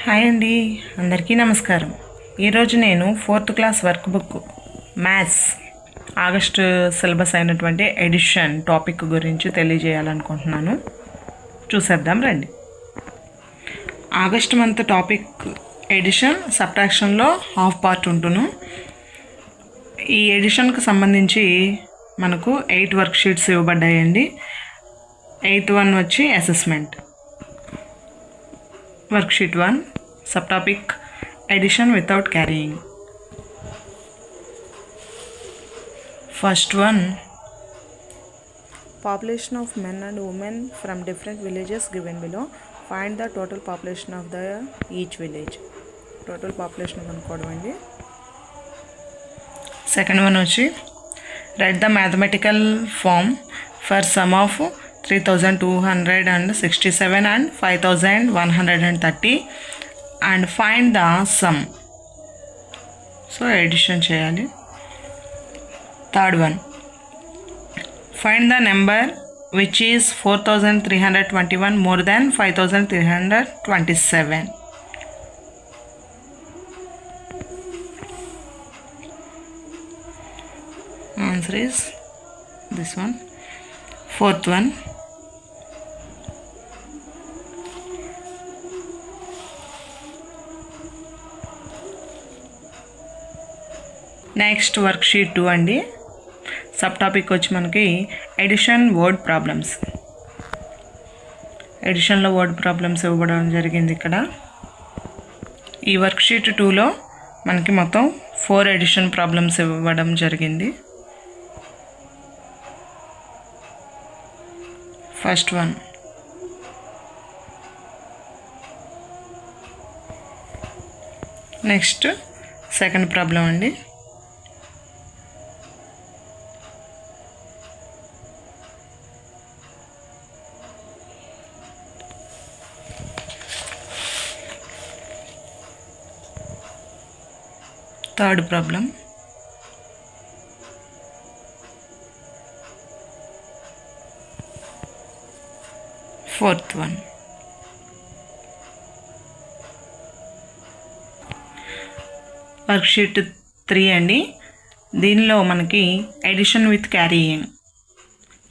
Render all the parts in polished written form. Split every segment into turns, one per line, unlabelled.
Hi అండి, అందరికీ నమస్కారం. ఈరోజు నేను 4th class workbook maths August syllabus అయినటువంటి ఎడిషన్ టాపిక్ గురించి తెలియజేయాలనుకుంటున్నాను. చూసేద్దాం రండి. ఆగస్ట్ మంత్ టాపిక్ ఎడిషన్ సబ్ట్రాక్షన్లో హాఫ్ పార్ట్ ఉంటును. ఈ ఎడిషన్కి సంబంధించి మనకు 8 వర్క్ షీట్స్ ఇవ్వబడ్డాయండి. 8th వన్ వచ్చి assessment. Worksheet 1, subtopic addition without carrying. First one, population of men and women from different villages given below. Find the total population of the each village. Total population అనుకోవడం. Second one వచ్చి write the mathematical form for sum of 3267 and 5130 and find the sum. So addition cheyali. Third one, find the number which is 4321 more than 5327. Answer is this one. Fourth one, next worksheet 2 అండి. Subtopic వచ్చి మనకి addition word problems. ఎడిషన్లో word problems ఇవ్వడం జరిగింది ఇక్కడ. ఈ worksheet 2లో మనకి మొత్తం 4 ఎడిషన్ ప్రాబ్లమ్స్ ఇవ్వడం జరిగింది. First one, next second problem అండి. Third problem, fourth one. Worksheet 3 అండి. దీనిలో మనకి ఎడిషన్ విత్ క్యారీయింగ్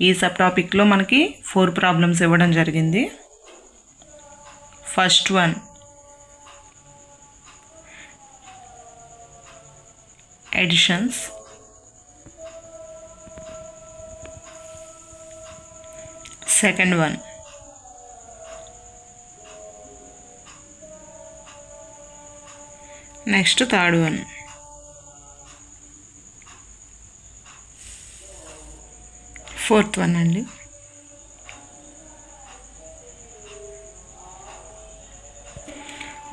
ఈ సబ్ టాపిక్లో మనకి 4 ప్రాబ్లమ్స్ ఇవ్వడం జరిగింది. ఫస్ట్ వన్, additions. Second one, next third one. Fourth one అండి.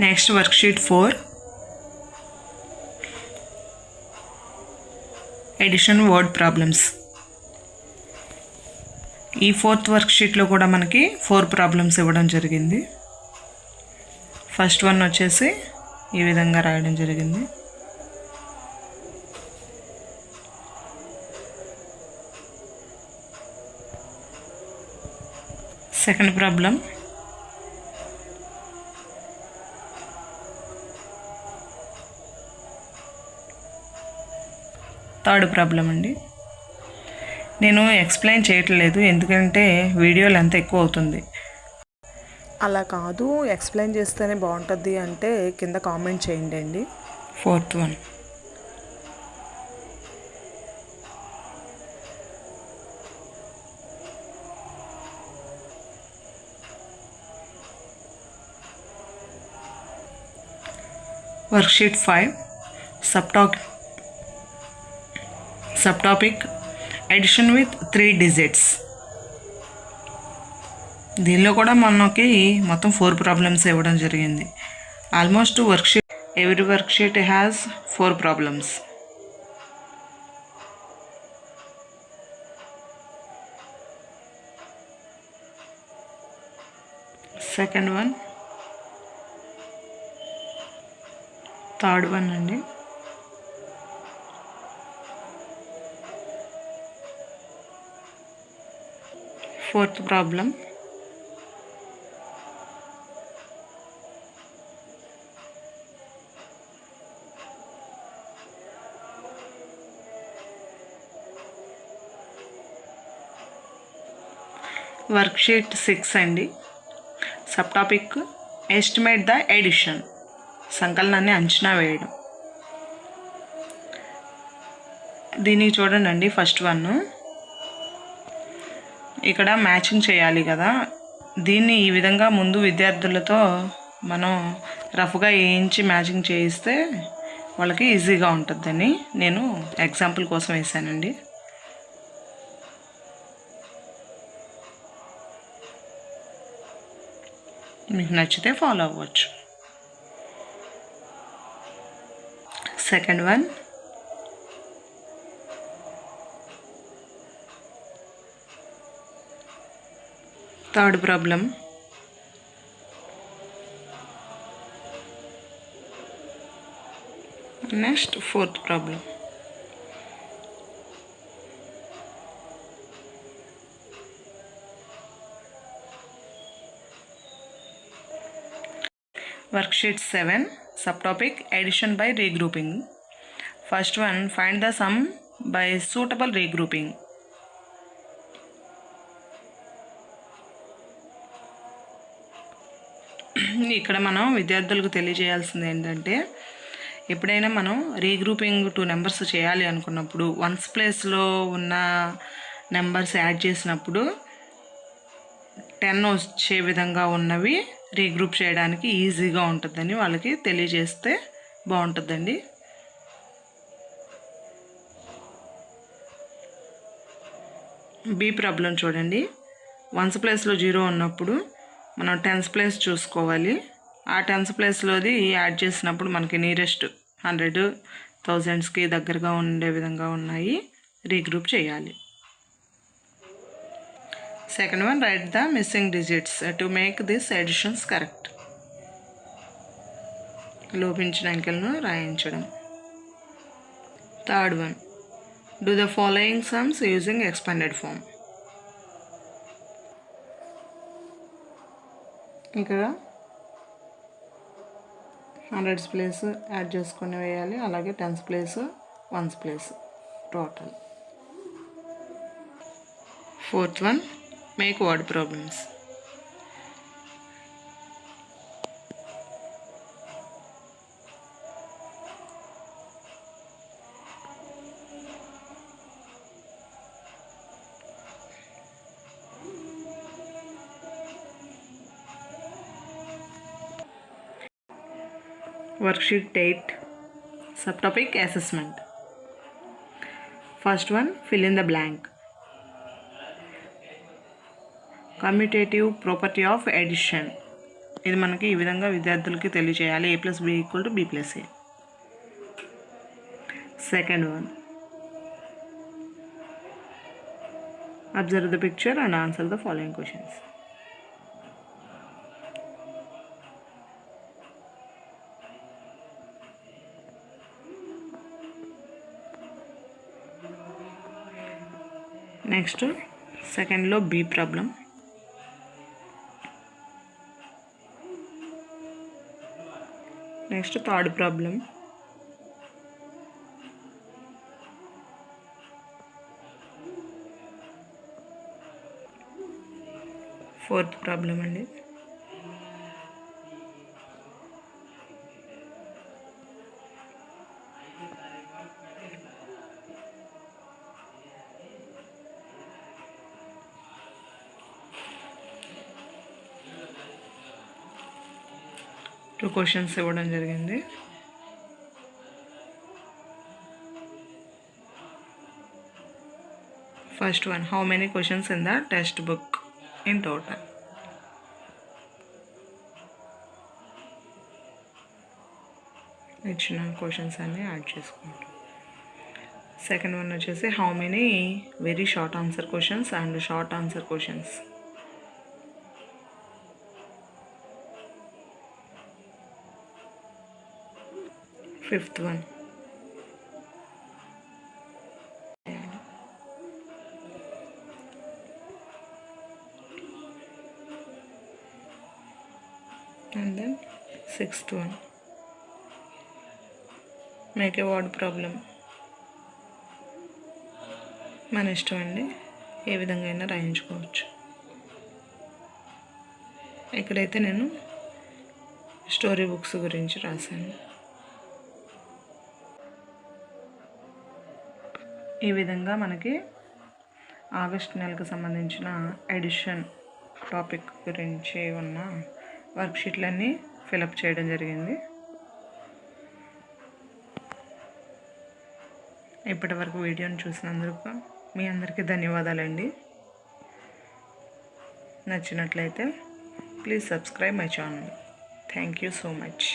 Next worksheet 4, addition word problems. ఈ 4th వర్క్షీట్లో కూడా మనకి 4 ప్రాబ్లమ్స్ ఇవ్వడం జరిగింది. ఫస్ట్ వన్ వచ్చేసి ఈ విధంగా రాయడం జరిగింది. సెకండ్ ప్రాబ్లం, థర్డ్ ప్రాబ్లం అండి. నేను ఎక్స్ప్లెయిన్ చేయట్లేదు ఎందుకంటే వీడియో లెంత్ ఎక్కువ అవుతుంది.
అలా కాదు, ఎక్స్ప్లెయిన్ చేస్తేనే బాగుంటుంది అంటే కింద కామెంట్ చేయండి అండి.
Fourth one, worksheet 5, subtopic addition with 3 digits. దీనిలో కూడా మనకి మొత్తం 4 ప్రాబ్లమ్స్ ఇవ్వడం జరిగింది. Almost every worksheet has 4 problems. Second one, third one అండి. Fourth problem. వర్క్షీట్ 6 అండి. Subtopic estimate the addition, సంకలనాన్ని అంచనా వేయడం. దీనికి చూడండి, ఫస్ట్ వన్ ఇక్కడ మ్యాచింగ్ చేయాలి కదా. దీన్ని ఈ విధంగా ముందు విద్యార్థులతో మనం రఫ్గా వేయించి మ్యాచింగ్ చేయిస్తే వాళ్ళకి ఈజీగా ఉంటుందని నేను ఎగ్జాంపుల్ కోసం వేసానండి. మీకు నచ్చితే ఫాలో అవ్వచ్చు. Second one third problem. Next fourth problem. Worksheet 7, subtopic addition by regrouping. First one, find the sum by suitable regrouping. ఇక్కడ మనం విద్యార్థులకు తెలియజేయాల్సింది ఏంటంటే, ఎప్పుడైనా మనం రీగ్రూపింగ్ 2 నెంబర్స్ చేయాలి అనుకున్నప్పుడు వన్స్ ప్లేస్లో ఉన్న నెంబర్స్ యాడ్ చేసినప్పుడు 10 వచ్చే విధంగా ఉన్నవి రీగ్రూప్ చేయడానికి ఈజీగా ఉంటుందని వాళ్ళకి తెలియజేస్తే బాగుంటుందండి. బి ప్రాబ్లం చూడండి. వన్స్ ప్లేస్లో 0 ఉన్నప్పుడు మనం టెన్స్ ప్లేస్ చూసుకోవాలి. ఆ టెన్స్ ప్లేస్లోది యాడ్ చేసినప్పుడు మనకి నియరెస్ట్ 100, 1000కి దగ్గరగా ఉండే విధంగా ఉన్నాయి రీగ్రూప్ చేయాలి. Second one, right the missing digits to make this additions correct. లోపించిన అంకెలను రాయించడం. Third one, do the following sums using expanded form. ఇక్కడ 100s ప్లేస్ యాడ్ చేసుకొని వేయాలి, అలాగే 10s place, 1s place total. Fourth one, make word problems. Worksheet 8, subtopic assessment. First one, fill in the blank. Commutative property of addition. ఇది మనకి ఈ విధంగా విద్యార్థులకి తెలియజేయాలి. a+b = b+a. Second one, observe the picture and answer the following questions. Next సెకండ్లో B problem. Next third problem. Fourth problem అండి. Two questions ఇవ్వడం జరిగింది. First one, how many questions in the textbook in total. ఇచ్చిన questions అన్నీ add చేసుకుంటాం. Second one వచ్చేసి how many very short answer questions and short answer questions. Fifth one, and then sixth one, make a word problem. మన ఇష్టం అండి, ఏ విధంగా అయినా రాయించుకోవచ్చు. ఇక్కడైతే నేను స్టోరీ బుక్స్ గురించి రాశాను. ఈ విధంగా మనకి ఆగస్ట్ నెలకు సంబంధించిన ఎడిషన్ టాపిక్ గురించి ఉన్న వర్క్షీట్లన్నీ ఫిలప్ చేయడం జరిగింది. ఇప్పటి వరకు వీడియోని చూసినందుకు మీ అందరికీ ధన్యవాదాలండి. నచ్చినట్లయితే please subscribe my channel. Thank you so much.